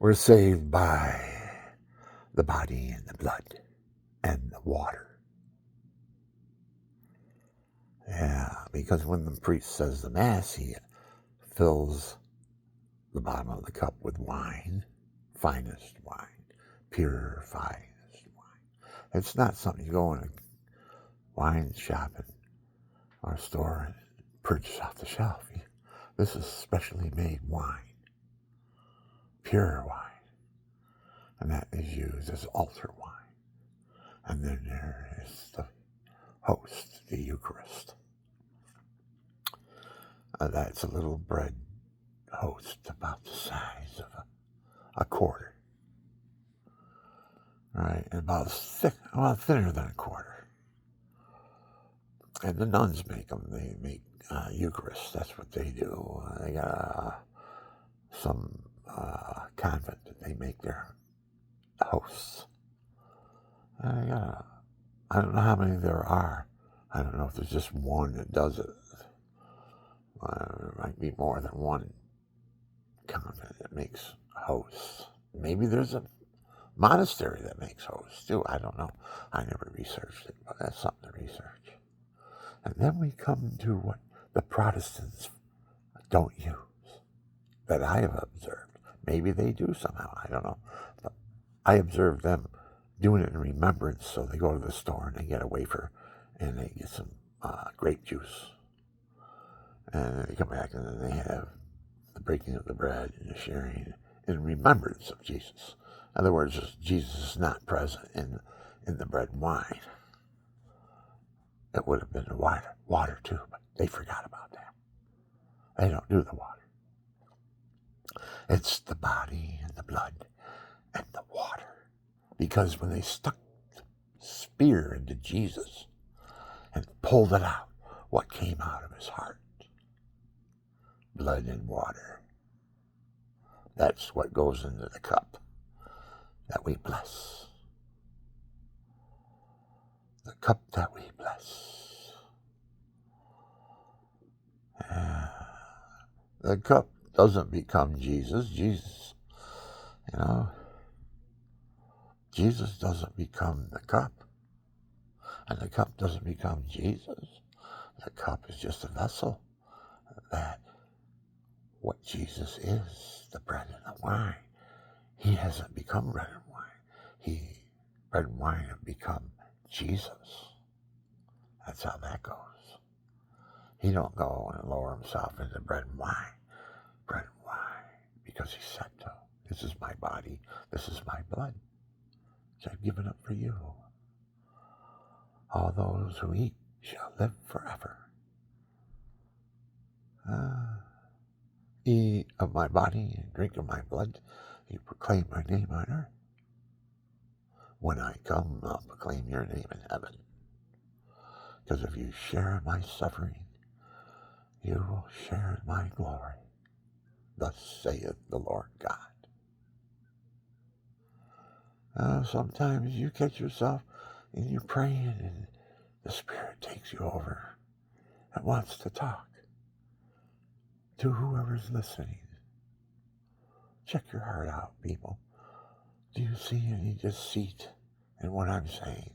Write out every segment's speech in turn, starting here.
We're saved by the body and the blood and the water. Yeah, because when the priest says the Mass, he fills the bottom of the cup with wine, finest wine, pure finest wine. It's not something you go in a wine shop or store and purchase off the shelf. This is specially made wine, pure wine, and that is used as altar wine. And then there is the host, the Eucharist. That's a little bread host about the size of a quarter, right? And about thinner than a quarter. And the nuns make them. They make Eucharist. That's what they do. They got some convent that they make their hosts. I don't know how many there are. I don't know if there's just one that does it. There might be more than one convent that makes hosts. Maybe there's a monastery that makes hosts too. I don't know. I never researched it, but that's something to research. And then we come to what the Protestants don't use, that I have observed. Maybe they do somehow. I don't know. But I observed them doing it in remembrance. So they go to the store and they get a wafer and they get some grape juice. And then they come back and then they have the breaking of the bread and the sharing in remembrance of Jesus. In other words, Jesus is not present in the bread and wine. It would have been the water too, but they forgot about that. They don't do the water. It's the body and the blood and the water. Because when they stuck the spear into Jesus and pulled it out, what came out of his heart? Blood and water. That's what goes into the cup that we bless. The cup that we bless. The cup doesn't become Jesus. Jesus doesn't become the cup. And the cup doesn't become Jesus. The cup is just a vessel that what Jesus is, the bread and the wine. He hasn't become bread and wine. Bread and wine have become Jesus. That's how that goes. He don't go and lower himself into bread and wine, because he said so. This is my body, this is my blood, which I've given up for you. All those who eat shall live forever. Eat of my body and drink of my blood, you proclaim my name on earth. When I come, I'll proclaim your name in heaven. Because if you share my suffering, you will share my glory. Thus saith the Lord God. Sometimes you catch yourself and you're praying and the Spirit takes you over and wants to talk to whoever's listening. Check your heart out, people. Do you see any deceit in what I'm saying?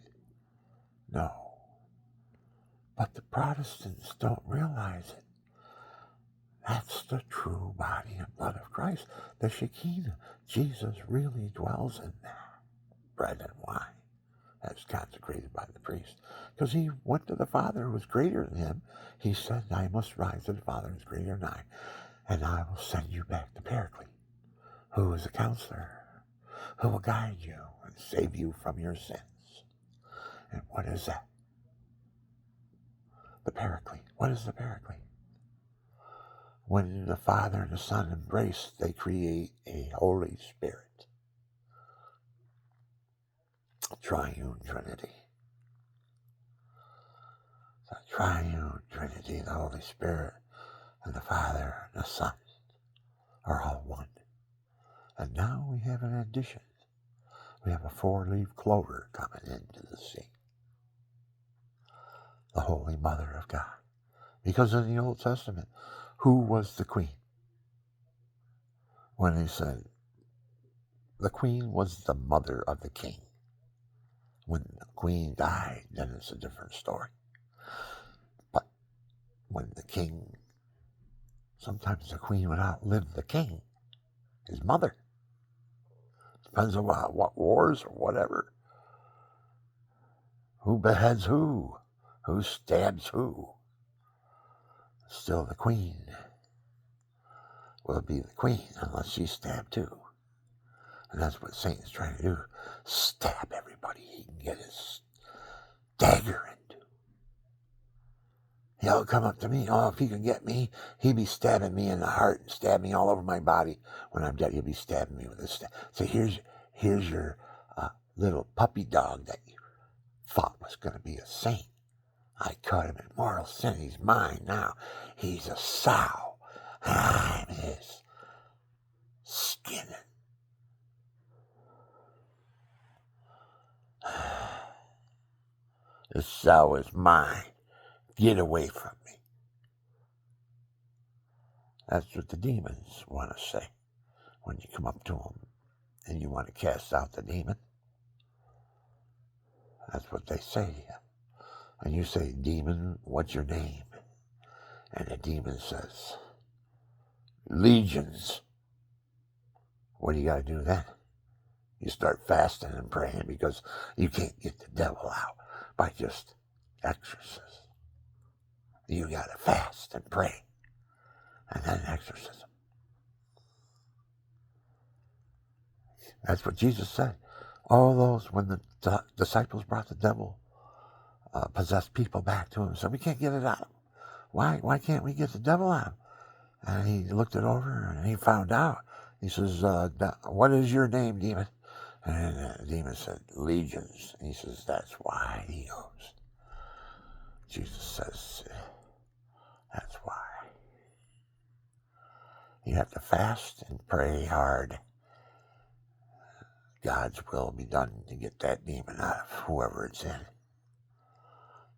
No. But the Protestants don't realize it. That's the true body and blood of Christ, the Shekinah. Jesus really dwells in that bread and wine that's consecrated by the priest. Because he went to the Father who was greater than him. He said, I must rise to the Father who is greater than I, and I will send you back the Paraclete, who is a counselor, who will guide you and save you from your sins. And what is that? The Paraclete. What is the Paraclete? When the Father and the Son embrace, they create a Holy Spirit. Triune Trinity. The Triune Trinity, the Holy Spirit, and the Father and the Son are all one. And now we have an addition. We have a 4-leaf clover coming into the scene. The Holy Mother of God. Because in the Old Testament, who was the queen? When they said, The queen was the mother of the king. When the queen died, then it's a different story. But when the king, sometimes the queen would outlive the king, his mother. Depends on what wars or whatever. Who beheads who? Who stabs who? Still the queen will be the queen unless she's stabbed too. And that's what Satan's trying to do. Stab everybody he can get his dagger into. He'll come up to me. Oh, if he could get me, he'd be stabbing me in the heart and stab me all over my body. When I'm dead, he'll be stabbing me with a stab. So here's your little puppy dog that you thought was going to be a saint. I caught him in mortal sin. He's mine now. He's a sow. I'm his skin. This sow is mine. Get away from me. That's what the demons want to say when you come up to them and you want to cast out the demon. That's what they say to you. And you say, demon, what's your name? And the demon says, legions. What do you got to do then? You start fasting and praying because you can't get the devil out by just exorcism. You got to fast and pray and then exorcism. That's what Jesus said. All those, when the disciples brought the devil, possessed people back to him, said, we can't get it out. Why can't we get the devil out? And he looked it over and he found out. He says, what is your name, demon? And the demon said, legions. And he says, that's why. He goes. Jesus says, that's why. You have to fast and pray hard. God's will be done to get that demon out of whoever it's in.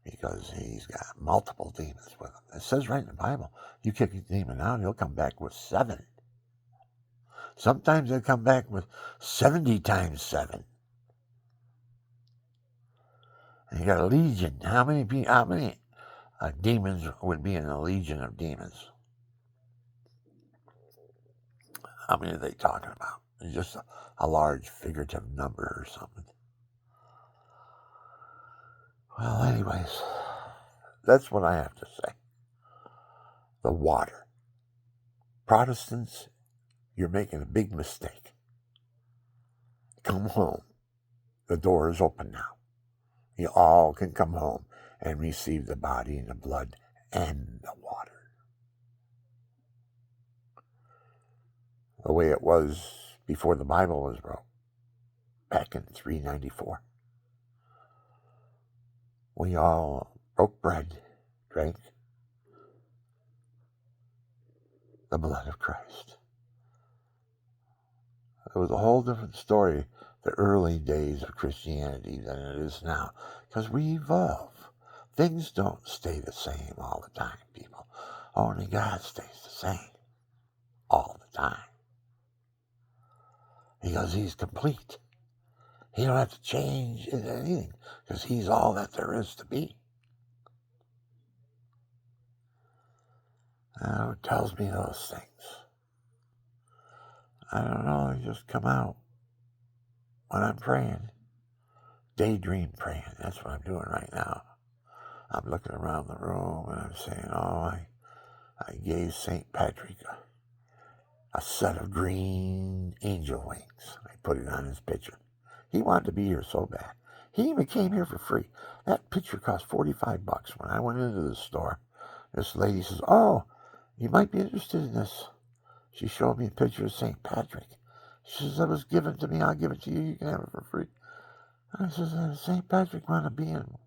Because he's got multiple demons with him. It says right in the Bible, you kick a demon out, he'll come back with 7. Sometimes he'll come back with 70 times 7. And you got a legion. How many demons would be in a legion of demons? How many are they talking about? It's just a large figurative number or something. Well, anyways, that's what I have to say. The water. Protestants, you're making a big mistake. Come home. The door is open now. You all can come home and receive the body and the blood and the water. The way it was before the Bible was wrote, back in 394. We all broke bread, drank the blood of Christ. It was a whole different story, the early days of Christianity, than it is now, because we evolve. Things don't stay the same all the time, people. Only God stays the same all the time. Because he's complete. He don't have to change anything, because he's all that there is to be. It tells me those things. I don't know, they just come out when I'm praying. Daydream praying, that's what I'm doing right now. I'm looking around the room and I'm saying, I gave St. Patrick a set of green angel wings. I put it on his picture. He wanted to be here so bad. He even came here for free. That picture cost $45. When I went into the store, this lady says, oh, you might be interested in this. She showed me a picture of St. Patrick. She says, that was given to me. I'll give it to you. You can have it for free. I says, St. Patrick want to be on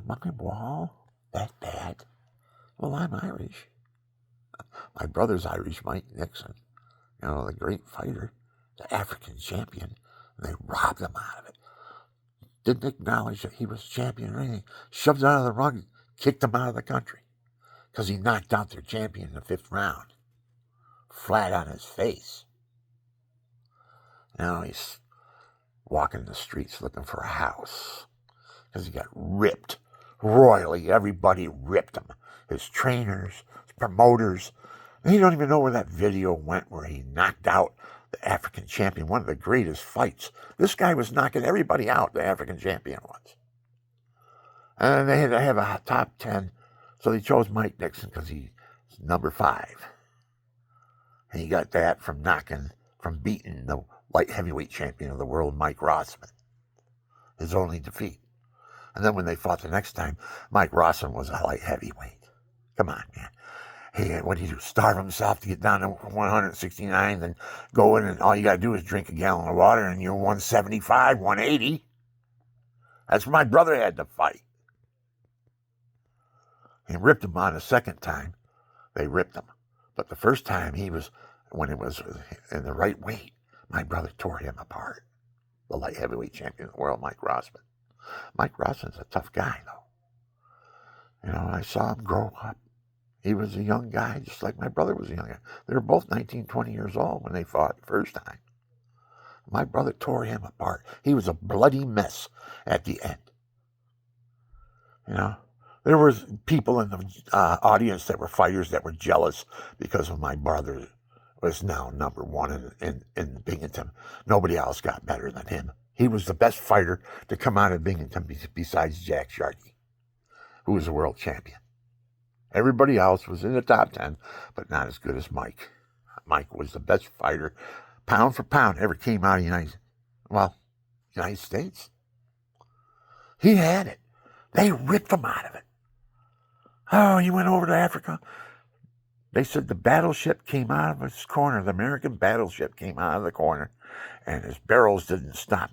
my wall? That bad? Well, I'm Irish. My brother's Irish, Mike Nixon. You know, the great fighter, the African champion. And they robbed him out of it. Didn't acknowledge that he was champion or anything. Shoved it out of the rug, kicked him out of the country. Because he knocked out their champion in the 5th round. Flat on his face. Now he's walking the streets looking for a house because he got ripped royally. Everybody ripped him. His trainers, his promoters. And you don't even know where that video went where he knocked out the African champion, one of the greatest fights. This guy was knocking everybody out, the African champion was. And they had to have a top 10, so they chose Mike Nixon because he's number 5. And he got that from beating the light heavyweight champion of the world, Mike Rossman, his only defeat. And then when they fought the next time, Mike Rossman was a light heavyweight. Come on, man. What did he do? Starve himself to get down to 169, then go in and all you got to do is drink a gallon of water and you're 175, 180. That's what my brother had to fight. He ripped him on the second time. They ripped him. But the first time when it was in the right weight, my brother tore him apart. The light heavyweight champion of the world, Mike Rossman. Mike Rossman's a tough guy, though. You know, I saw him grow up. He was a young guy, just like my brother was a young guy. They were both 19, 20 years old when they fought the first time. My brother tore him apart. He was a bloody mess at the end. You know, there was people in the audience that were fighters that were jealous because of my brother was now number 1 in Binghamton. Nobody else got better than him. He was the best fighter to come out of Binghamton besides Jack Sharkey, who was a world champion. Everybody else was in the top 10, but not as good as Mike. Mike was the best fighter, pound for pound, ever came out of the United States. He had it. They ripped him out of it. Oh, he went over to Africa. They said the battleship came out of his corner. The American battleship came out of the corner, and his barrels didn't stop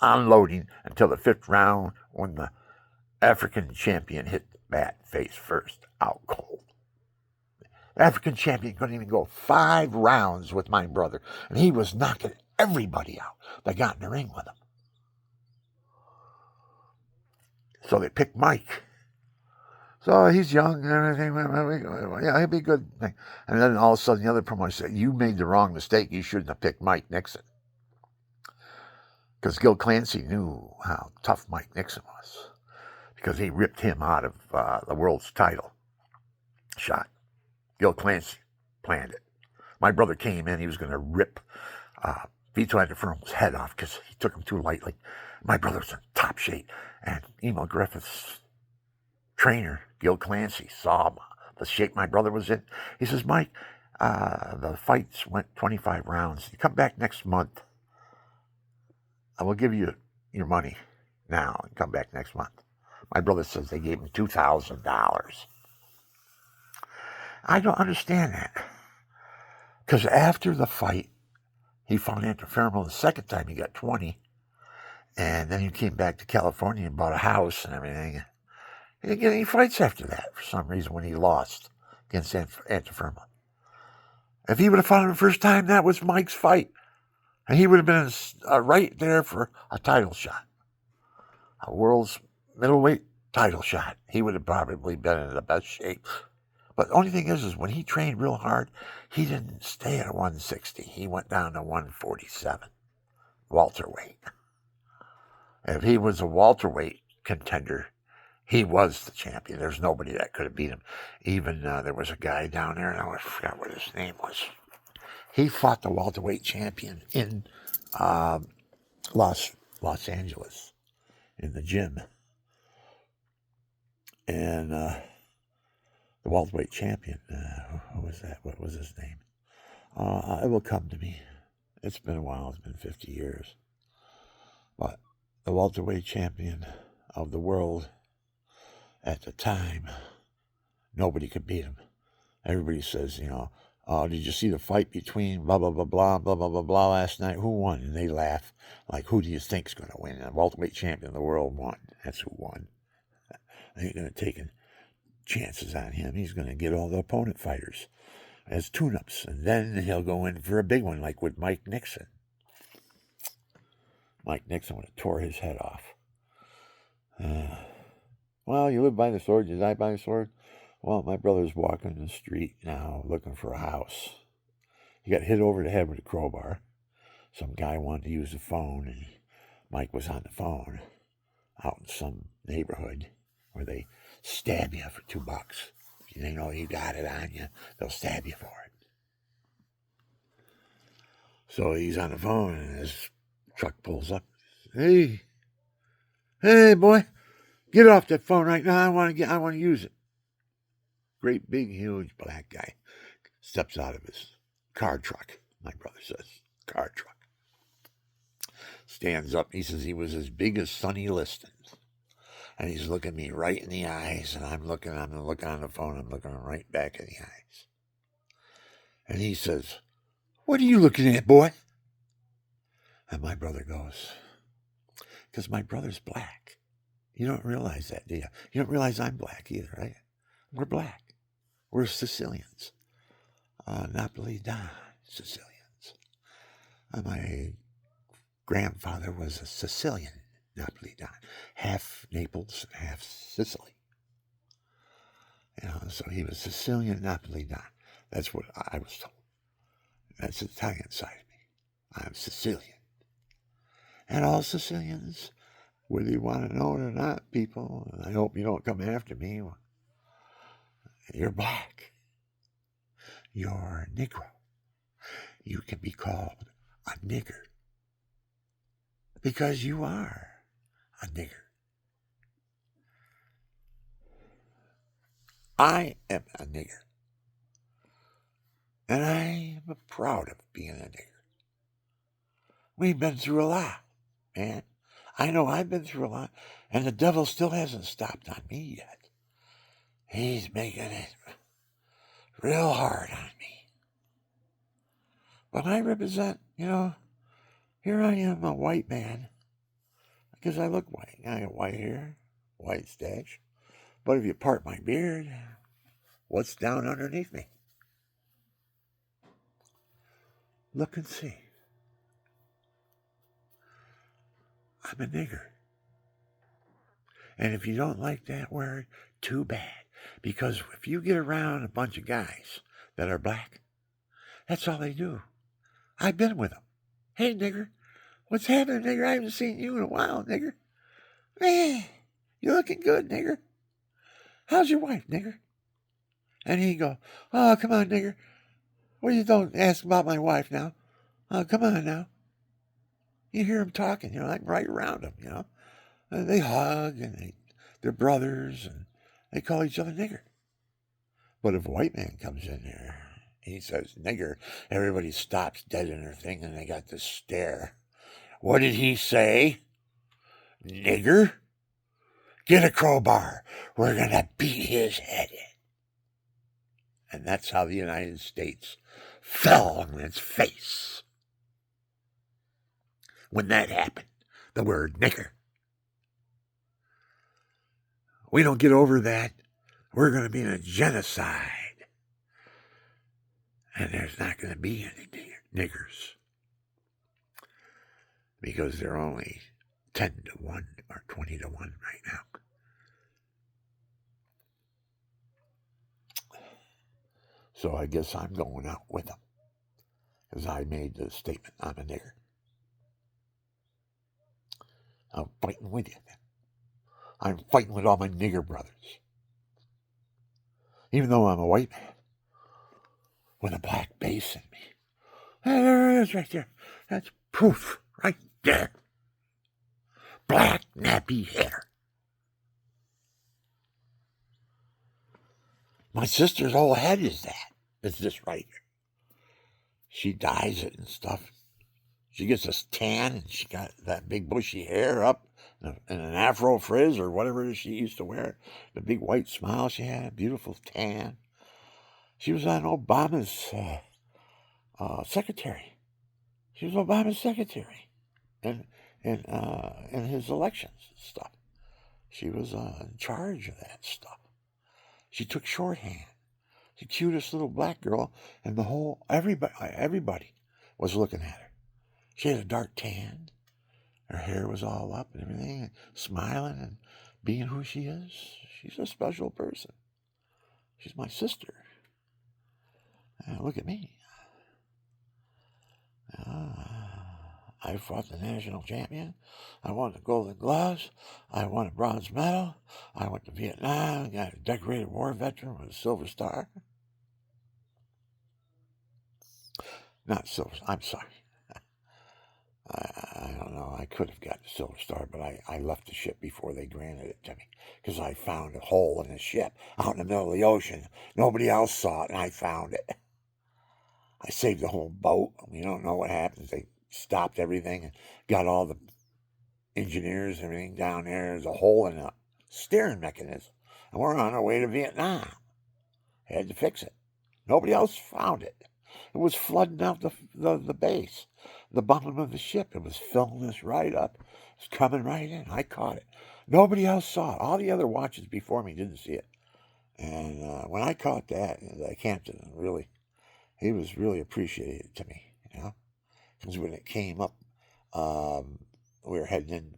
unloading until the 5th round when the African champion hit the bat face first, out cold. The African champion couldn't even go 5 rounds with my brother, and he was knocking everybody out that got in the ring with him. So they picked Mike. So he's young and everything. Yeah, he'll be good. And then all of a sudden the other promoter said, you made the wrong mistake. You shouldn't have picked Mike Nixon. Because Gil Clancy knew how tough Mike Nixon was. Because he ripped him out of the world's title shot. Gil Clancy planned it. My brother came in. He was going to rip Vito Antuofermo's head off because he took him too lightly. My brother was in top shape. And Emil Griffith's trainer, Gil Clancy, saw the shape my brother was in. He says, Mike, the fights went 25 rounds. You come back next month. I will give you your money now and come back next month. My brother says they gave him $2,000. I don't understand that. Because after the fight, he fought Antuofermo the second time. He got 20. And then he came back to California and bought a house and everything. He didn't get any fights after that for some reason when he lost against Antuofermo. If he would have fought him the first time, that was Mike's fight. And he would have been right there for a title shot. A world's middleweight title shot. He would have probably been in the best shape. But the only thing is when he trained real hard, he didn't stay at 160. He went down to 147, welterweight. If he was a welterweight contender, he was the champion. There's nobody that could have beat him. Even there was a guy down there, and I forgot what his name was. He fought the welterweight champion in Los Angeles in the gym. And the welterweight champion, who was that? What was his name? It will come to me. It's been a while. It's been 50 years. But the welterweight champion of the world at the time, nobody could beat him. Everybody says, did you see the fight between blah, blah, blah, blah, blah, blah, blah, blah last night? Who won? And they laugh. Like, who do you think's going to win? The welterweight champion of the world won. That's who won. They ain't going to take chances on him. He's going to get all the opponent fighters as tune-ups. And then he'll go in for a big one, like with Mike Nixon. Mike Nixon would have tore his head off. Well, you live by the sword, you die by the sword. Well, my brother's walking the street now looking for a house. He got hit over the head with a crowbar. some guy wanted to use the phone, and Mike was on the phone out in some neighborhood where they stab you for $2. If they know you got it on you, they'll stab you for it. So he's on the phone, and his truck pulls up. Hey, boy, get off that phone right now. I want to use it. Great big, huge black guy steps out of his car truck. My brother says, car truck. Stands up. He says he was as big as Sonny Liston. And he's looking me right in the eyes, and I'm looking on the phone. I'm looking him right back in the eyes. And he says, what are you looking at, boy? And my brother goes, because my brother's black. You don't realize that, do you? You don't realize I'm black either, right? We're black. We're Sicilians. Napolitan Sicilians. My grandfather was a Sicilian Napolitan, half Naples, half Sicily. So he was Sicilian Napolitan. That's what I was told. That's the Italian side of me. I'm Sicilian. And all Sicilians, whether you want to know it or not, people, and I hope you don't come after me, you're black. You're a Negro. You can be called a nigger. Because you are a nigger. I am a nigger. And I am proud of being a nigger. We've been through a lot, man. I know I've been through a lot, and the devil still hasn't stopped on me yet. He's making it real hard on me. But I represent, here I am, a white man, because I look white. I got white hair, white stash. But if you part my beard, what's down underneath me? Look and see. I'm a nigger. And if you don't like that word, too bad. Because if you get around a bunch of guys that are black, that's all they do. I've been with them. Hey, nigger, what's happening, nigger? I haven't seen you in a while, nigger. Man, you're looking good, nigger. How's your wife, nigger? And he'd go, oh, come on, nigger. Well, you don't ask about my wife now. Oh, come on now. You hear them talking, I'm right around them, And they hug, and they're brothers, and they call each other nigger. But if a white man comes in there, he says nigger, everybody stops dead in their thing, and they got this stare. What did he say? Nigger? Get a crowbar. We're going to beat his head in. And that's how the United States fell on its face. When that happened, the word nigger. We don't get over that, we're going to be in a genocide. And there's not going to be any niggers. Because they're only 10 to 1 or 20 to 1 right now. So I guess I'm going out with them. Because I made the statement, I'm a nigger. I'm fighting with you. I'm fighting with all my nigger brothers. Even though I'm a white man with a black base in me. There it is right there. That's proof right there. Black nappy hair. My sister's whole head is that. It's this right here. She dyes it and stuff. She gets a tan, and she got that big bushy hair up and an afro frizz or whatever she used to wear. The big white smile she had, a beautiful tan. She was on Obama's secretary. She was Obama's secretary in his elections and stuff. She was in charge of that stuff. She took shorthand. The cutest little black girl, and everybody was looking at her. She had a dark tan. Her hair was all up and everything, and smiling and being who she is. She's a special person. She's my sister. Look at me. I fought the national champion. I won the Golden Gloves. I won a bronze medal. I went to Vietnam, got a decorated war veteran with a Silver Star. Not Silver, I'm sorry. I don't know. I could have got the Silver Star, but I left the ship before they granted it to me because I found a hole in the ship out in the middle of the ocean. Nobody else saw it, and I found it. I saved the whole boat. We don't know what happens. They stopped everything and got all the engineers and everything down there. There's a hole in the steering mechanism, and we're on our way to Vietnam. Had to fix it. Nobody else found it. It was flooding out the base, the bottom of the ship. It was filling us right up. It was coming right in. I caught it. Nobody else saw it. All the other watches before me didn't see it. And when I caught that, the captain he was really appreciated to me, because when it came up, we were heading in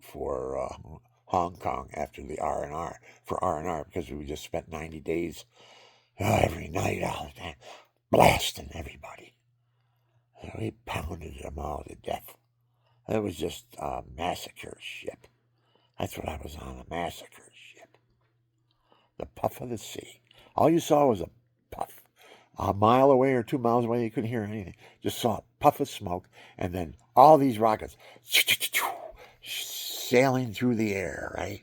for Hong Kong after the R&R, for R&R, because we just spent 90 days every night all the time, blasting everybody. We pounded them all to death. It was just a massacre ship. That's what I was on, a massacre ship. The puff of the sea. All you saw was a puff. A mile away or 2 miles away, you couldn't hear anything. Just saw a puff of smoke, and then all these rockets sailing through the air, right,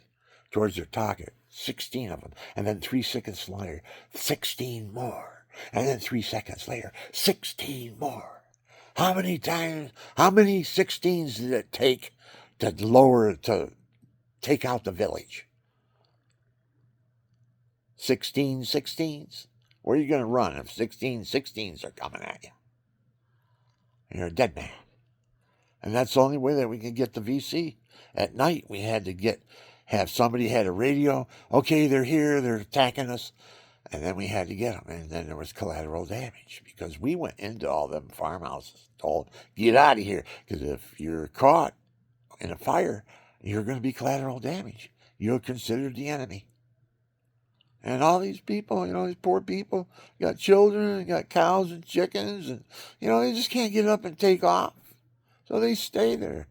towards their target. 16 of them. And then 3 seconds later, 16 more. And then 3 seconds later, 16 more. How many 16s did it take to take out the village? 16 16s? Where are you going to run if 16 16s are coming at you? You're a dead man. And that's the only way that we could get the VC. At night, we had to have somebody had a radio. Okay, they're here, they're attacking us. And then we had to get them. And then there was collateral damage because we went into all them farmhouses, told, get out of here. Because if you're caught in a fire, you're going to be collateral damage. You're considered the enemy. And all these people, these poor people, got children, got cows and chickens, and, they just can't get up and take off. So they stay there.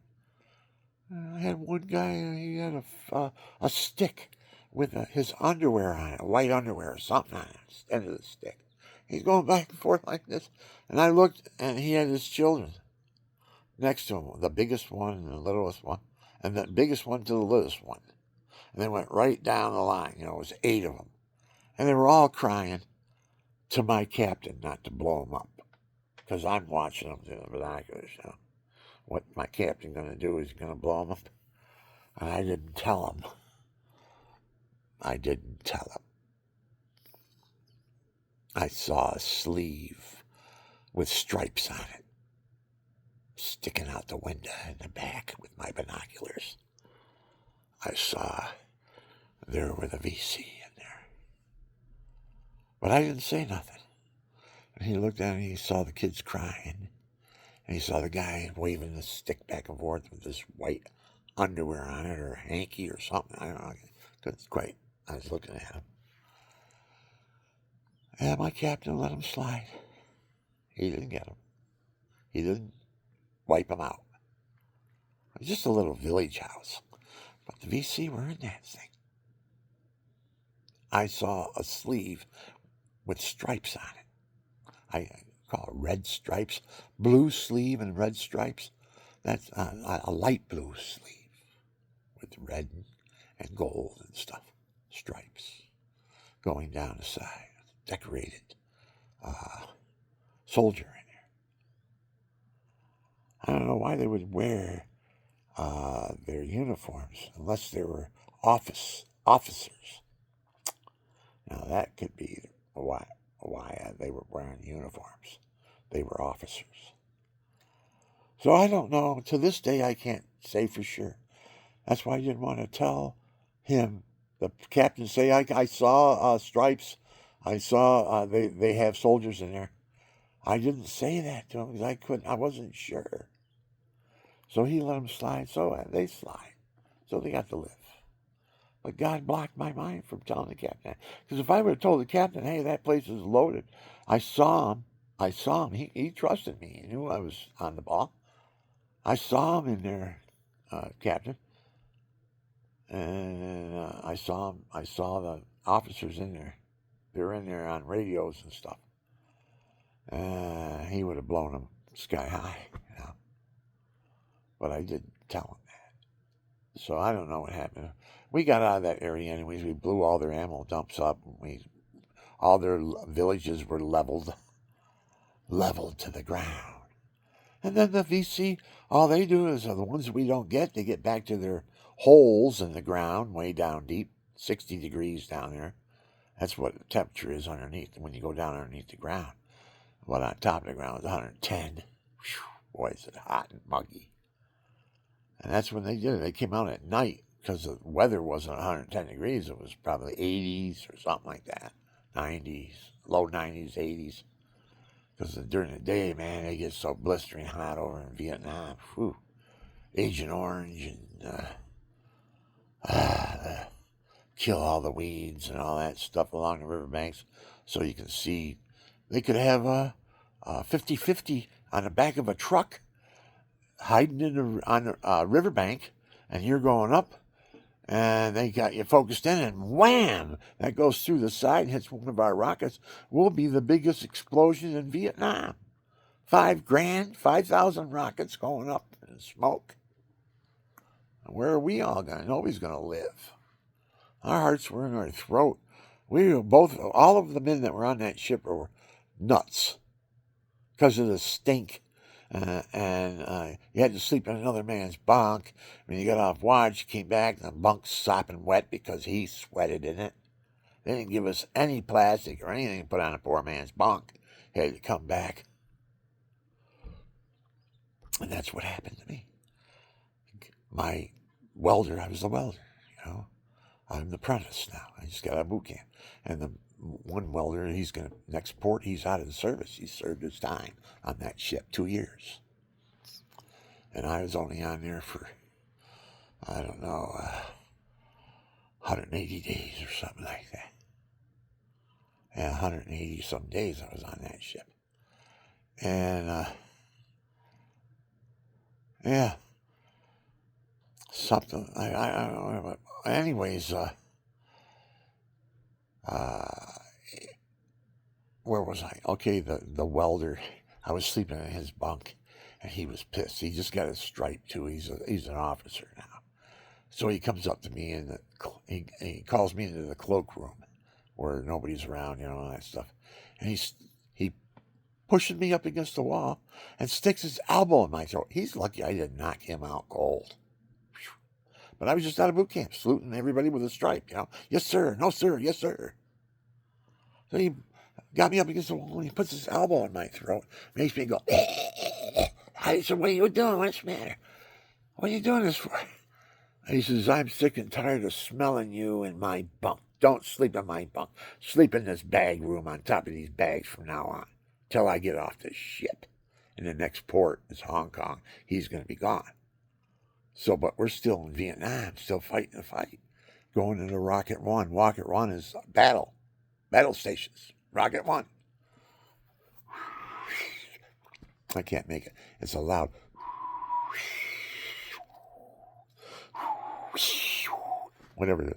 I had one guy, he had a stick with his underwear on it, white underwear or something on it, instead of the stick. He's going back and forth like this. And I looked, and he had his children next to him, the biggest one and the littlest one, and the biggest one to the littlest one. And they went right down the line. It was 8 of them. And they were all crying to my captain not to blow them up. Because I'm watching them through the binoculars. What my captain going to do is going to blow them up. And I didn't tell him. I saw a sleeve with stripes on it sticking out the window in the back with my binoculars. I saw there were the VC in there. But I didn't say nothing. And he looked at me, he saw the kids crying. And he saw the guy waving the stick back and forth with this white underwear on it or hanky or something. I don't know. Couldn't quite. I was looking at him. And my captain let him slide. He didn't get him. He didn't wipe him out. It was just a little village house. But the VC were in that thing. I saw a sleeve with stripes on it. I call it red stripes. Blue sleeve and red stripes. That's a light blue sleeve with red and gold and stuff. Stripes going down the side. Decorated soldier in there. I don't know why they would wear their uniforms unless they were officers. Now that could be why they were wearing uniforms. They were officers. So I don't know. To this day, I can't say for sure. That's why I didn't want to tell him. The captain say, I saw stripes. I saw they have soldiers in there. I didn't say that to him because I wasn't sure. So he let them slide. So they slide. So they got to live. But God blocked my mind from telling the captain. Because if I would have told the captain, hey, that place is loaded. I saw him. He trusted me. He knew I was on the ball. I saw him in there, Captain, and I saw him. I saw the officers in there. They were in there on radios and stuff. He would have blown them sky high, you know. But I didn't tell him that. So I don't know what happened. We got out of that area anyways. We blew all their ammo dumps up. All their villages were leveled to the ground. And then the VC, all they do is the ones we don't get, they get back to their holes in the ground, way down deep, 60 degrees down there. That's what the temperature is underneath when you go down underneath the ground. But on top of the ground is 110. Whew, boy, is it hot and muggy. And that's when they did it. They came out at night because the weather wasn't 110 degrees. It was probably 80s or something like that. 90s, low 90s, 80s. Because during the day, man, they get so blistering hot over in Vietnam. Whew. Agent Orange and kill all the weeds and all that stuff along the riverbanks so you can see. They could have a 50-50 on the back of a truck hiding on a riverbank, and you're going up, and they got you focused in, and wham! That goes through the side and hits one of our rockets. Will be the biggest explosion in Vietnam. $5,000, 5,000 rockets going up in smoke. Where are we all going? Nobody's going to live. Our hearts were in our throat. We were both, all of the men that were on that ship were nuts because of the stink. And you had to sleep in another man's bunk. When you got off watch, you came back, and the bunk's sopping wet because he sweated in it. They didn't give us any plastic or anything to put on a poor man's bunk. He had to come back. And that's what happened to me. My welder, I was the welder, you know. I'm the apprentice now. I just got out of boot camp. And the one welder, next port, he's out of the service. He served his time on that ship, 2 years. And I was only on there for, I don't know, 180 days or something like that. Yeah, 180 some days I was on that ship. And, yeah, something, I don't know. Anyways, where was I? Okay, the welder, I was sleeping in his bunk, and he was pissed. He just got his stripe, too. He's an officer now. So he comes up to me, and he calls me into the cloakroom where nobody's around, you know, all that stuff. And he pushes me up against the wall and sticks his elbow in my throat. He's lucky I didn't knock him out cold. But I was just out of boot camp, saluting everybody with a stripe, you know. Yes, sir. No, sir. Yes, sir. So he got me up against the wall, and he puts his elbow in my throat, makes me go, I said, what are you doing? What's the matter? What are you doing this for? And he says, I'm sick and tired of smelling you in my bunk. Don't sleep in my bunk. Sleep in this bag room on top of these bags from now on, till I get off this ship. And the next port is Hong Kong. He's going to be gone. So, but we're still in Vietnam, still fighting the fight. Going into Rocket One. Rocket One is battle stations. Rocket One. I can't make it. It's a loud. Whatever it is.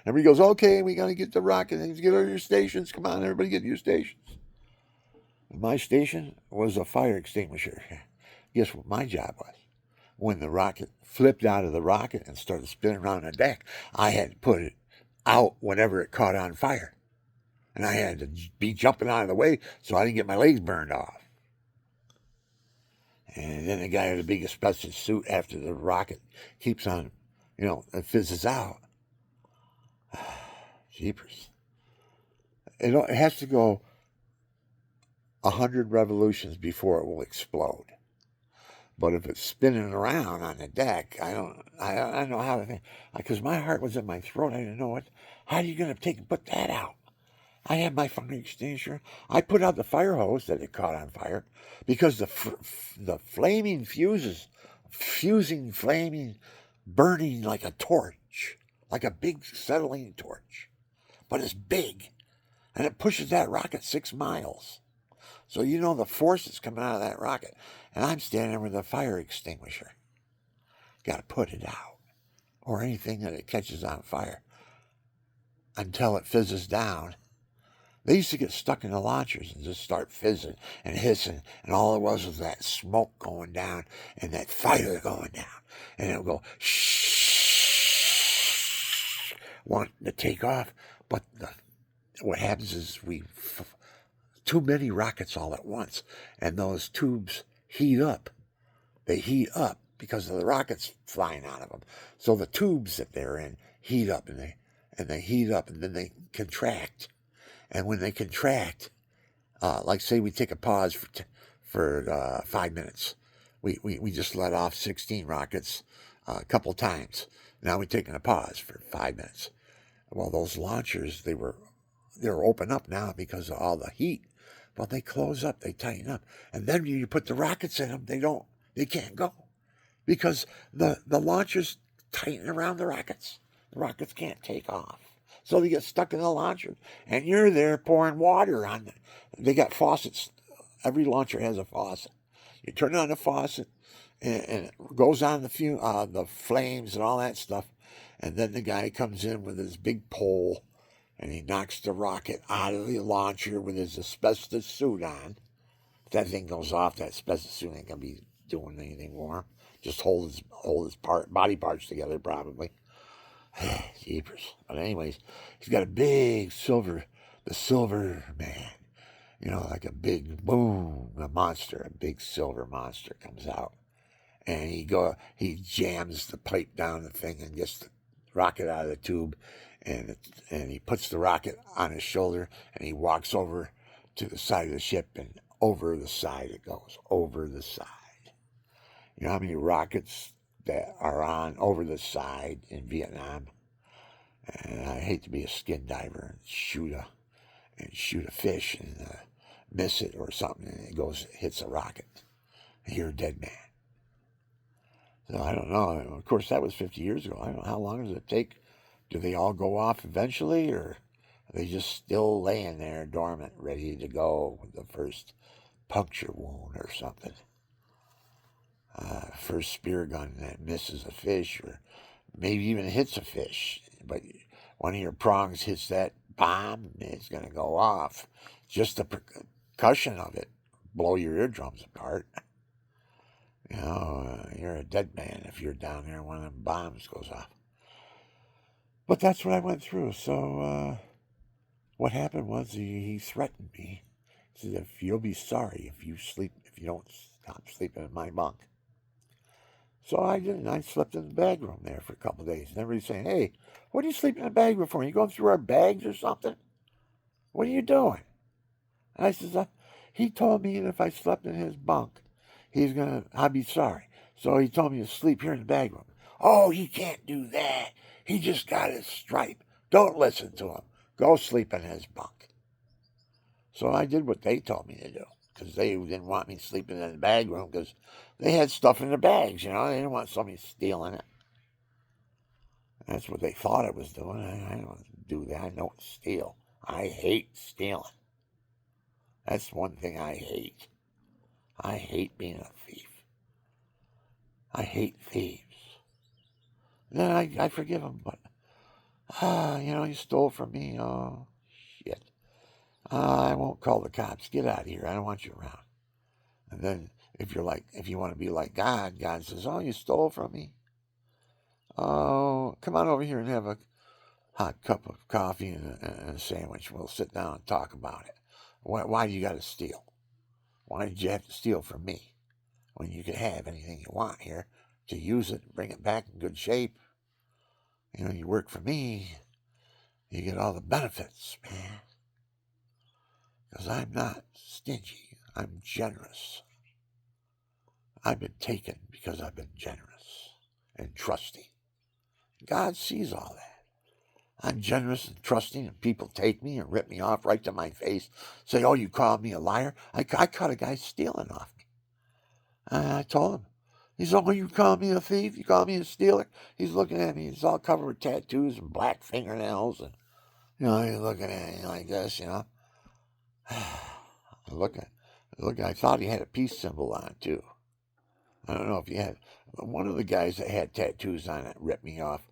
Everybody goes, okay, we got to get the rocket. Get all your stations. Come on, everybody get your stations. My station was a fire extinguisher. Guess what my job was? When the rocket flipped out of the rocket and started spinning around the deck, I had to put it out whenever it caught on fire. And I had to be jumping out of the way so I didn't get my legs burned off. And then the guy with the big asbestos suit, after the rocket keeps on, you know, it fizzes out. Jeepers. It has to go 100 revolutions before it will explode. But if it's spinning around on the deck, I don't know how to think. Because my heart was in my throat. I didn't know how are you going to put that out? I had my fire extinguisher. I put out the fire hose that it caught on fire because the flaming fuses, burning like a torch, like a big acetylene torch. But it's big, and it pushes that rocket 6 miles. So you know the force is coming out of that rocket. And I'm standing there with a fire extinguisher. Got to put it out. Or anything that it catches on fire until it fizzes down. They used to get stuck in the launchers and just start fizzing and hissing, and all it was that smoke going down and that fire going down. And it would go shh, wanting to take off. But what happens is too many rockets all at once, and those tubes heat up. They heat up because of the rockets flying out of them. So the tubes that they're in heat up, and they heat up, and then they contract. And when they contract, like say we take a pause for 5 minutes, we just let off 16 rockets a couple times. Now we're taking a pause for 5 minutes. Well, those launchers they're open up now because of all the heat. Well, they close up, they tighten up, and then you put the rockets in them, they can't go because the launchers tighten around the rockets. The rockets can't take off. So they get stuck in the launcher, and you're there pouring water on them. They got faucets. Every launcher has a faucet. You turn on the faucet, and it goes on the flames and all that stuff. And then the guy comes in with his big pole, and he knocks the rocket out of the launcher with his asbestos suit on. If that thing goes off, that asbestos suit ain't gonna be doing anything for him. Just hold his body parts together, probably. Jeepers. But anyways, he's got a big the silver man. Like a big a monster, a big silver monster comes out. And he jams the pipe down the thing and gets the rocket out of the tube. And he puts the rocket on his shoulder, and he walks over to the side of the ship, and over the side it goes, over the side. You know how many rockets that are on over the side in Vietnam? And I hate to be a skin diver and shoot a fish and miss it or something, and it hits a rocket. And you're a dead man. So I don't know. Of course, that was 50 years ago. I don't know how long does it take. Do they all go off eventually, or are they just still laying there dormant, ready to go with the first puncture wound or something? First spear gun that misses a fish, or maybe even hits a fish, but one of your prongs hits that bomb, it's going to go off. Just the percussion of it blow your eardrums apart. You're a dead man if you're down there and one of them bombs goes off. But that's what I went through. So what happened was he threatened me. He said, if you'll be sorry if you don't stop sleeping in my bunk. So I didn't. I slept in the bag room there for a couple of days. And everybody's saying, hey, what are you sleeping in the bag room for? Are you going through our bags or something? What are you doing? And I says, he told me that if I slept in his bunk, I'd be sorry. So he told me to sleep here in the bag room. Oh, he can't do that. He just got his stripe. Don't listen to him. Go sleep in his bunk. So I did what they told me to do, because they didn't want me sleeping in the bag room because they had stuff in the bags, They didn't want somebody stealing it. That's what they thought I was doing. I don't do that. I don't steal. I hate stealing. That's one thing I hate. I hate being a thief. I hate thieves. Then I forgive them, but, you stole from me. Oh, shit. I won't call the cops. Get out of here. I don't want you around. And then if you want to be like God, God says, oh, you stole from me. Oh, come on over here and have a hot cup of coffee and a sandwich. We'll sit down and talk about it. Why do you got to steal? Why did you have to steal from me when you could have anything you want here to use it and bring it back in good shape? You work for me, you get all the benefits, man. Because I'm not stingy. I'm generous. I've been taken because I've been generous and trusting. God sees all that. I'm generous and trusting, and people take me and rip me off right to my face. Say, oh, you called me a liar? I caught a guy stealing off me. I told him. He said, oh, you call me a thief? You call me a stealer? He's looking at me. He's all covered with tattoos and black fingernails. And, he's looking at me like this, Looking. Look, I thought he had a peace symbol on, too. I don't know if you had. One of the guys that had tattoos on it ripped me off.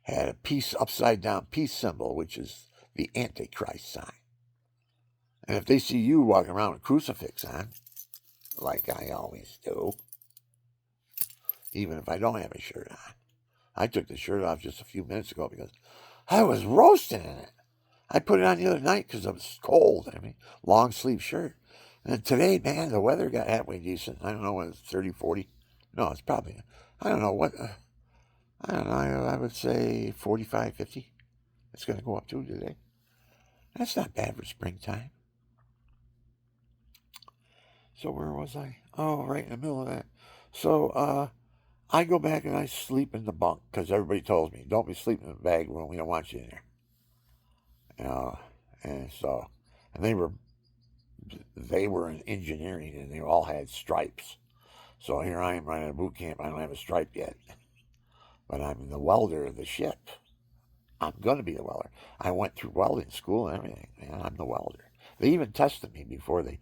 Had a peace, upside down peace symbol, which is the Antichrist sign. And if they see you walking around with a crucifix on, like I always do, even if I don't have a shirt on, I took the shirt off just a few minutes ago because I was roasting in it. I put it on the other night because it was cold. I mean, long sleeve shirt. And today, man, the weather got halfway decent. I don't know what it's 30, 40. No, it's probably, I don't know what, I don't know, I would say 45, 50. It's going to go up to today. That's not bad for springtime. So where was I? Oh, right in the middle of that. So I go back and I sleep in the bunk because everybody tells me, don't be sleeping in the bag room. We don't want you in there. You know, and so, and they were in engineering and they all had stripes. So here I am running a boot camp. I don't have a stripe yet, but I'm the welder of the ship. I'm going to be the welder. I went through welding school and everything, man. I'm the welder. They even tested me before they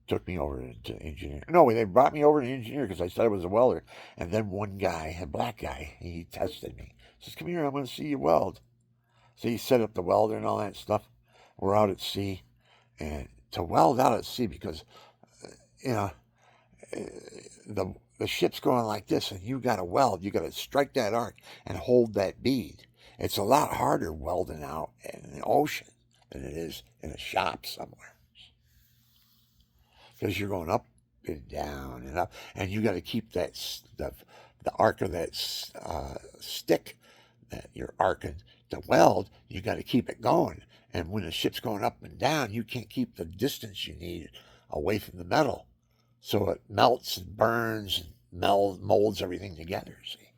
took me over to engineer. No, they brought me over to engineer because I said I was a welder. And then one guy, a black guy, he tested me. He says, come here, I'm going to see you weld. So he set up the welder and all that stuff. We're out at sea. And to weld out at sea because, you know, the ship's going like this and you got to weld. You got to strike that arc and hold that bead. It's a lot harder welding out in the ocean than it is in a shop somewhere. Because you're going up and down and up, and you got to keep that the arc of that stick that you're arcing to weld. You got to keep it going, and when the ship's going up and down, you can't keep the distance you need away from the metal, so it melts and burns and molds everything together. See,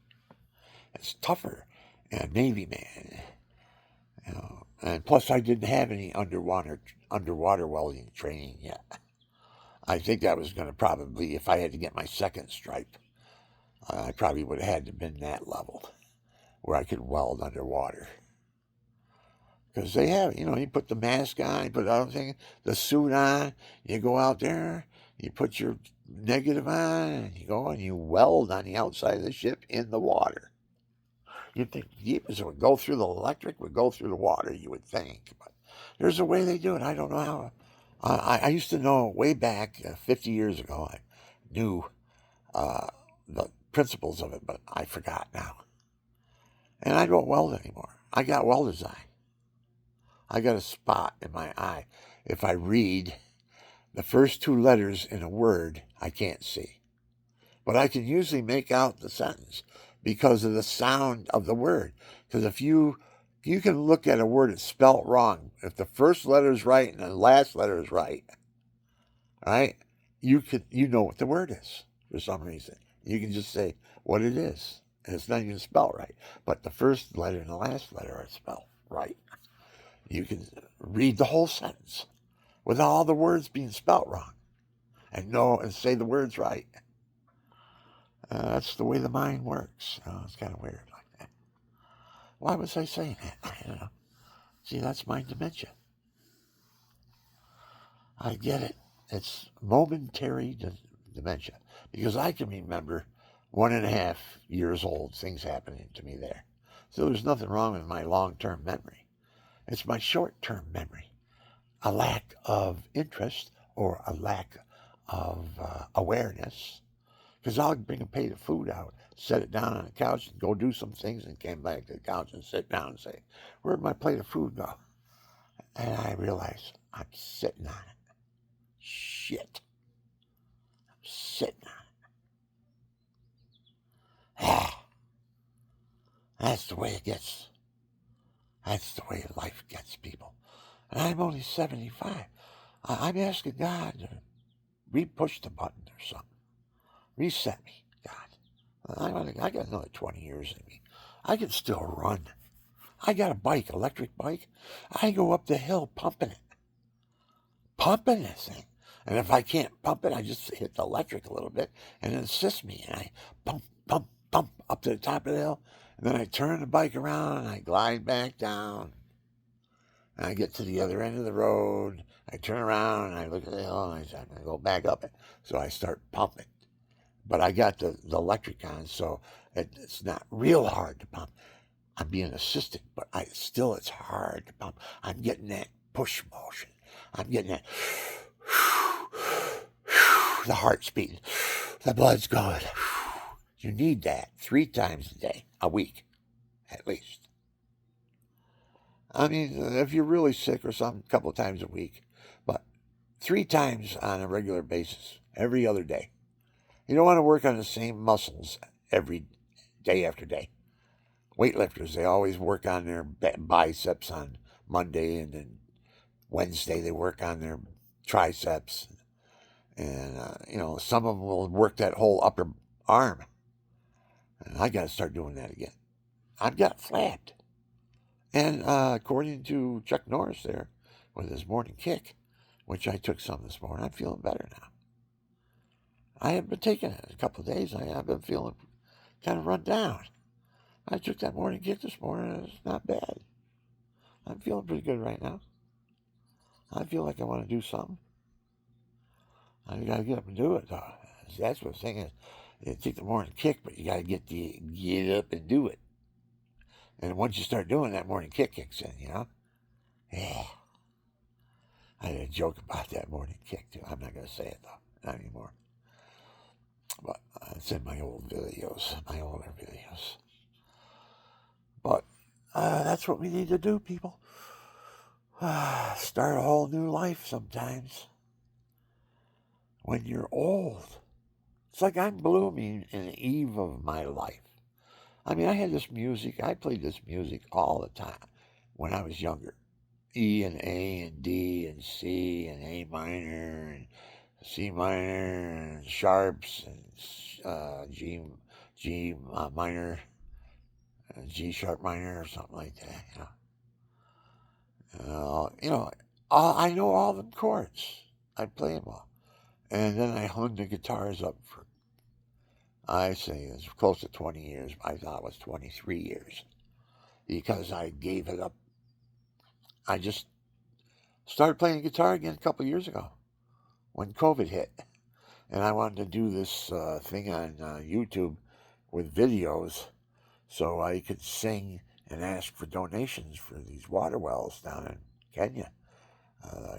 it's tougher. And Navy man, you know, and plus I didn't have any underwater welding training yet. I think that was going to probably, if I had to get my second stripe, I probably would have had to been that level where I could weld underwater. Because they have, you know, you put the mask on, you put the suit on, you go out there, you put your negative on, and you go and you weld on the outside of the ship in the water. You'd think it would go through the electric, would go through the water, you would think. But there's a way they do it. I don't know how. I used to know way back 50 years ago, I knew the principles of it, but I forgot now. And I don't weld anymore. I got welder's eye. I got a spot in my eye. If I read the first two letters in a word, I can't see. But I can usually make out the sentence because of the sound of the word. Because if you can look at a word that's spelt wrong. If the first letter is right and the last letter is right, you know what the word is for some reason. You can just say what it is, and it's not even spelled right. But the first letter and the last letter are spelled right. You can read the whole sentence with all the words being spelt wrong, and know and say the words right. That's the way the mind works. It's kind of weird like that. Why was I saying that? I don't know. See, that's my dementia. I get it. It's momentary dementia because I can remember 1.5 years old things happening to me there. So there's nothing wrong with my long-term memory. It's my short-term memory. A lack of interest or a lack of awareness. Because I'll bring a plate of food out, set it down on the couch, and go do some things, and came back to the couch and sit down and say, where'd my plate of food go? And I realize I'm sitting on it. Shit. I'm sitting on it. Ah, that's the way it gets. That's the way life gets, people. And I'm only 75. I'm asking God to re-push the button or something. Reset me, God. I got another 20 years in me. I can still run. I got a bike, electric bike. I go up the hill pumping it. Pumping this thing. And if I can't pump it, I just hit the electric a little bit and it assists me. And I pump, pump, pump up to the top of the hill. And then I turn the bike around and I glide back down. And I get to the other end of the road. I turn around and I look at the hill and I go back up it. So I start pumping. But I got the electric on, so it's not real hard to pump. I'm being assisted, but it's hard to pump. I'm getting that push motion. I'm getting that the heart's beating, the blood's going. You need that 3 times a day, a week, at least. I mean, if you're really sick or something, a couple of times a week, but 3 times on a regular basis, every other day. You don't want to work on the same muscles every day after day. Weightlifters, they always work on their biceps on Monday, and then Wednesday they work on their triceps. And, some of them will work that whole upper arm. And I got to start doing that again. I've got flapped. And according to Chuck Norris there, with his morning kick, which I took some this morning, I'm feeling better now. I have been taking it a couple of days. I've been feeling kind of run down. I took that morning kick this morning, and it's not bad. I'm feeling pretty good right now. I feel like I want to do something. I got to get up and do it, though. That's what the thing is. You take the morning kick, but you got to get up and do it. And once you start doing that, morning kick kicks in, Yeah. I had a joke about that morning kick, too. I'm not going to say it, though. Not anymore. But it's in my old videos, my older videos. But that's what we need to do, people. Start a whole new life sometimes. When you're old. It's like I'm blooming in the eve of my life. I mean, I had this music. I played this music all the time when I was younger. E and A and D and C and A minor and C minor and sharps and G minor, G sharp minor or something like that. I know all the chords. I play them all, and then I hung the guitars up for. I say it's close to 20 years. I thought it was 23 years because I gave it up. I just started playing guitar again a couple of years ago when COVID hit. And I wanted to do this thing on YouTube with videos so I could sing and ask for donations for these water wells down in Kenya.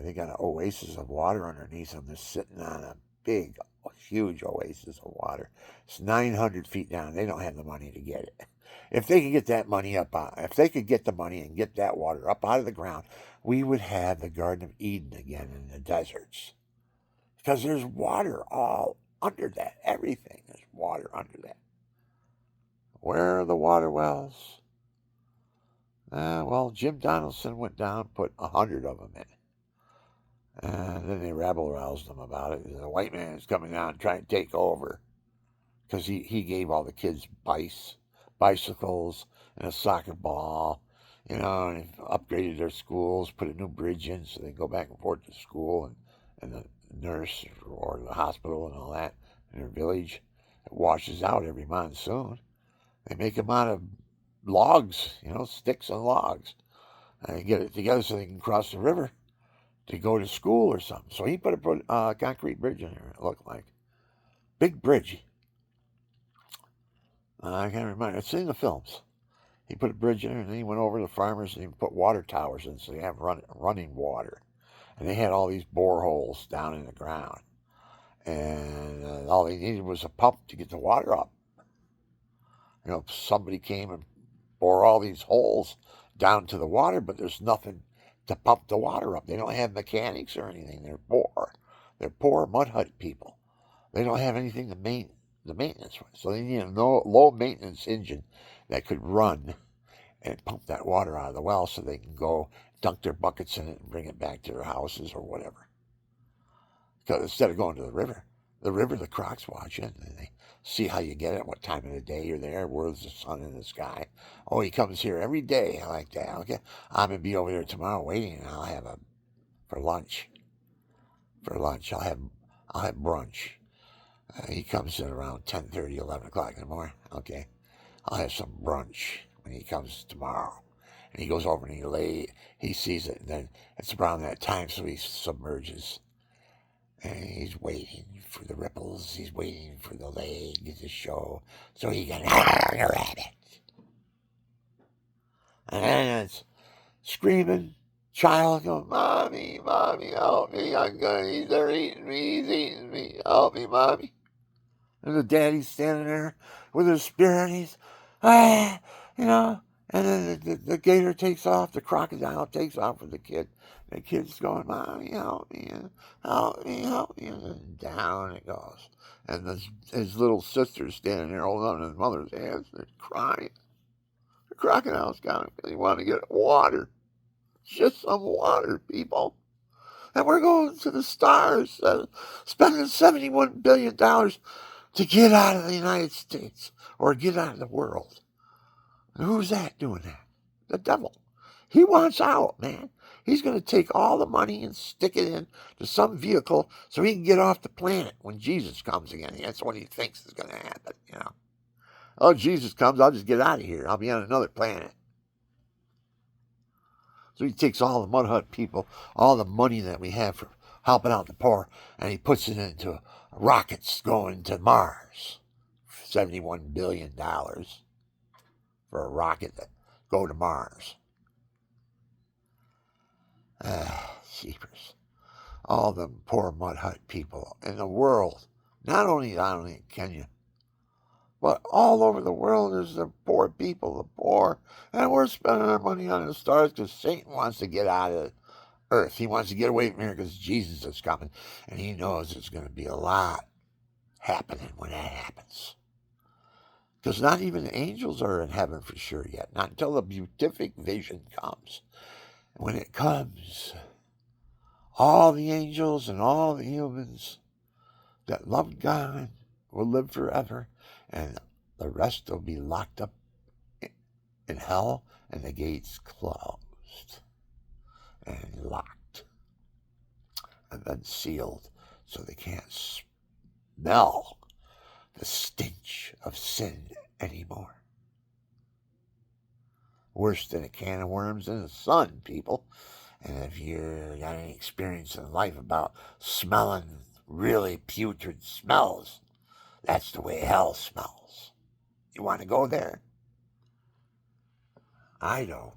They got an oasis of water underneath them. They're sitting on a big, huge oasis of water. It's 900 feet down. They don't have the money to get it. If they could get that money up, if they could get the money and get that water up out of the ground, we would have the Garden of Eden again in the deserts. Because there's water all under that. Everything is water under that. Where are the water wells? Well, Jim Donaldson went down and put 100 of them in. And then they rabble-roused them about it. The white man's coming down and trying to take over. Because he gave all the kids bicycles and a soccer ball, and upgraded their schools, put a new bridge in so they can go back and forth to school, and the nurse or the hospital and all that in their village. It washes out every monsoon. They make them out of logs, sticks and logs. And they get it together so they can cross the river to go to school or something. So he put a concrete bridge in there, it looked like. Big bridge. I can't remember. It's in the films. He put a bridge in there, and then he went over to the farmers and he put water towers in so they have running water. And they had all these boreholes down in the ground. And all they needed was a pump to get the water up. Somebody came and bore all these holes down to the water, but there's nothing to pump the water up. They don't have mechanics or anything. They're poor. They're poor mud hut people. They don't have anything to the maintenance with. So they need a low maintenance engine that could run and pump that water out of the well so they can go dunk their buckets in it and bring it back to their houses or whatever. Because instead of going to the river, the crocs watch it and they see how you get it, what time of the day you're there, where's the sun in the sky. Oh, he comes here every day. I like that. Okay, I'm going to be over there tomorrow waiting, and I'll have for lunch. I'll have brunch. He comes in around 10:30, 11 o'clock in the morning. Okay, I'll have some brunch when he comes tomorrow. And he goes over and he sees it, and then it's around that time, so he submerges. And he's waiting for the ripples, he's waiting for the leg to show, so he can grab it. And then it's screaming, child going, Mommy, Mommy, help me, they're eating me, he's eating me, help me, Mommy. And the daddy's standing there with his spear, and he's, you know, and then the gator takes off, the crocodile takes off with the kid. The kid's going, Mommy, help me, help me, help me. And then down it goes. And his little sister's standing there holding on to his mother's hands, and they're crying. The crocodile's got him because he wanted to get water. Just some water, people. And we're going to the stars, spending $71 billion to get out of the United States or get out of the world. And who's that doing that? The devil. He wants out, man. He's going to take all the money and stick it in to some vehicle so he can get off the planet when Jesus comes again. That's what he thinks is going to happen, you know. Oh, Jesus comes, I'll just get out of here. I'll be on another planet. So he takes all the Mud Hut people, all the money that we have for helping out the poor, and he puts it into rockets going to Mars. $71 billion for a rocket that go to Mars. Jeepers. All the poor Mud Hut people in the world, not only in Kenya, but all over the world is the poor people, the poor. And we're spending our money on the stars because Satan wants to get out of Earth. He wants to get away from here because Jesus is coming. And he knows there's going to be a lot happening when that happens. Because not even the angels are in heaven for sure yet. Not until the beatific vision comes. When it comes, all the angels and all the humans that love God will live forever, and the rest will be locked up in hell, and the gates closed and locked and then sealed so they can't smell the stench of sin anymore. Worse than a can of worms in the sun, people. And if you got any experience in life about smelling really putrid smells, that's the way hell smells. You want to go there? I don't.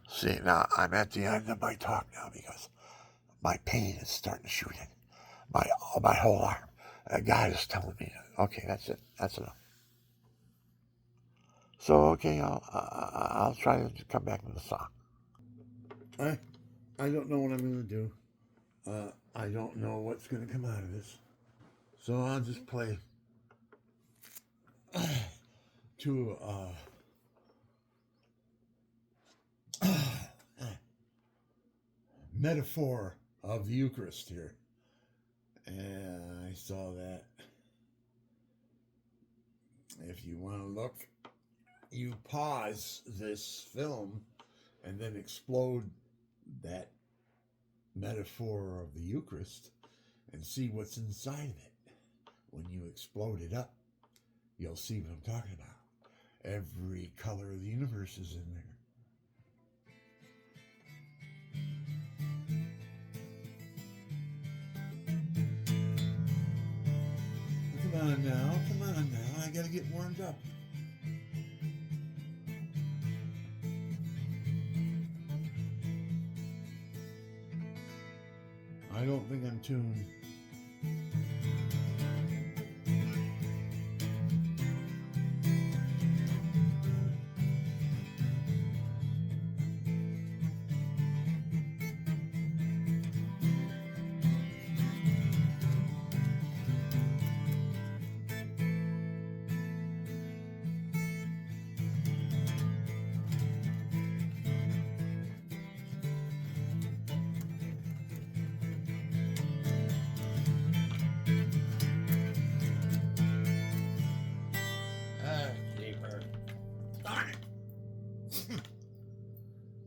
See, now I'm at the end of my talk now because my pain is starting to shoot in my whole arm. God is telling me, okay, that's it. That's enough. So, okay, I'll try to come back to the song. I don't know what I'm going to do. I don't know what's going to come out of this. So I'll just play to metaphor of the Eucharist here. And I saw that if you want to look, you pause this film and then explode that metaphor of the Eucharist and see what's inside of it. When you explode it up, you'll see what I'm talking about. Every color of the universe is in there. Come on now, I gotta get warmed up. I don't think I'm tuned. Darn it.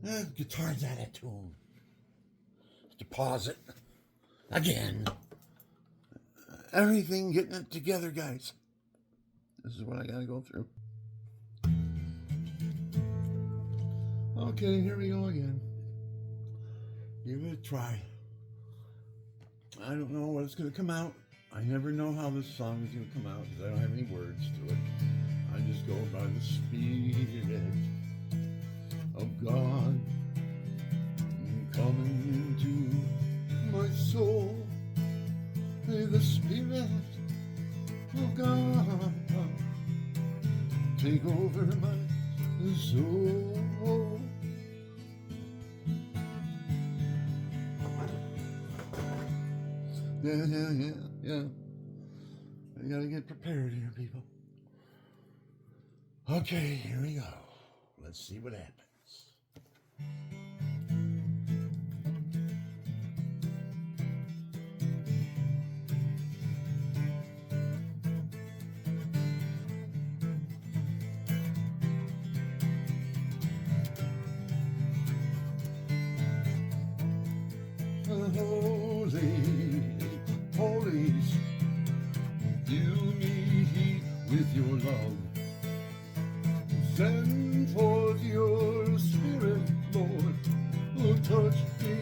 The guitar's out of tune. Have to pause it again. Everything getting it together, guys. This is what I gotta go through. Okay, here we go again. Give it a try. I don't know what it's going to come out. I never know how this song is going to come out because I don't have any words to it. I just go by the Spirit of God coming into my soul. May the Spirit of God take over my soul. Yeah. I gotta get prepared here, people. Okay, here we go. Let's see what happens. Holy, holies, fill me with your love. Send forth your Spirit, Lord, who touch me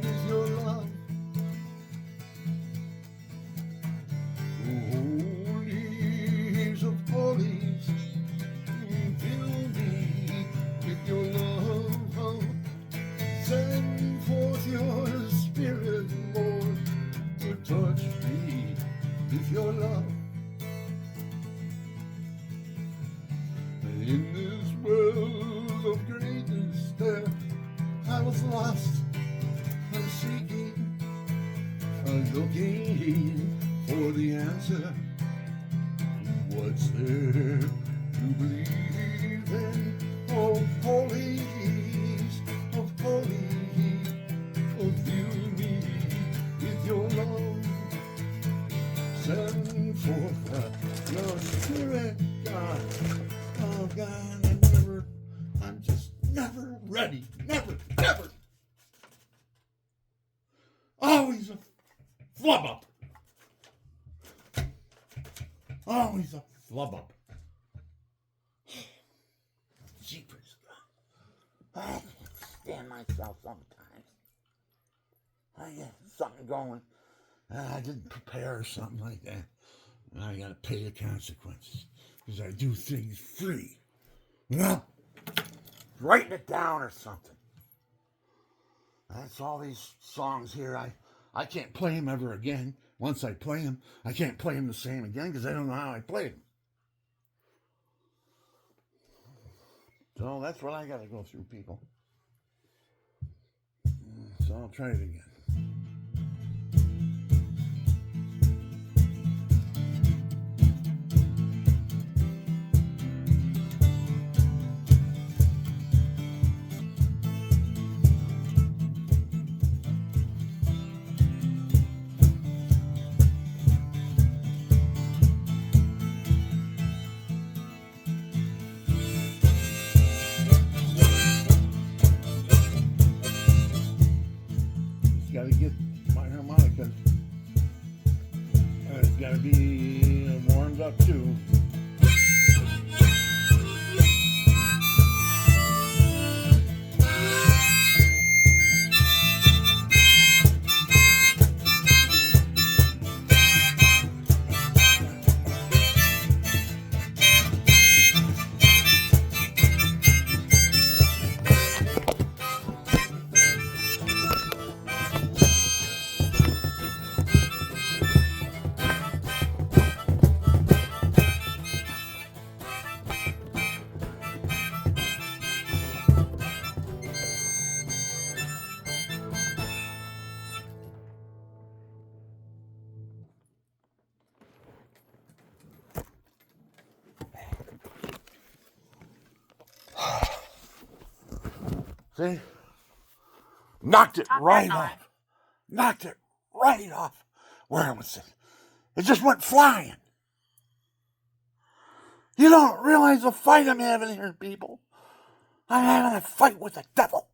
with your love. Holies of holies, fill me with your love. Send forth your Spirit, Lord, to touch me with your love. In this world of greatness there, I was lost and seeking, looking for the answer. What's there to believe in? Oh, holies, fill me with your love. Send forth your Spirit, God. Oh God, I'm just never ready. Never. Always a flub up. Always a flub up. Jeepers, God. I can't stand myself sometimes. I get something going. I didn't prepare or something like that. And I gotta pay the consequences. Because I do things free. Well, writing it down or something. That's all these songs here. I can't play them ever again. Once I play them, I can't play them the same again because I don't know how I played them. So that's what I got to go through, people. So I'll try it again. Got to get my harmonica. It's got to be warmed up too. See? Knocked it right off. Knocked it right off where I was sitting. It just went flying. You don't realize the fight I'm having here, people. I'm having a fight with the devil.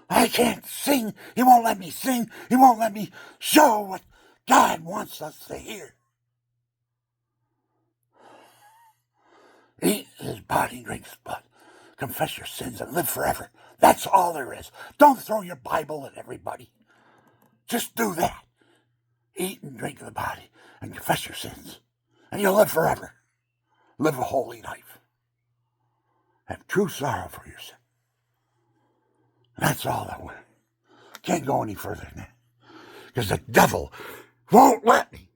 I can't sing. He won't let me sing. He won't let me show what God wants us to hear. Eat his body, drink his blood. confess your sins, and live forever. That's all there is. Don't throw your Bible at everybody. Just do that. Eat and drink of the body and confess your sins, and you'll live forever. Live a holy life. Have true sorrow for your sin. That's all that we can't go any further than that. Because the devil won't let me.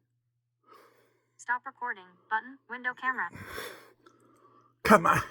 Stop recording. Button. Window camera. Come on.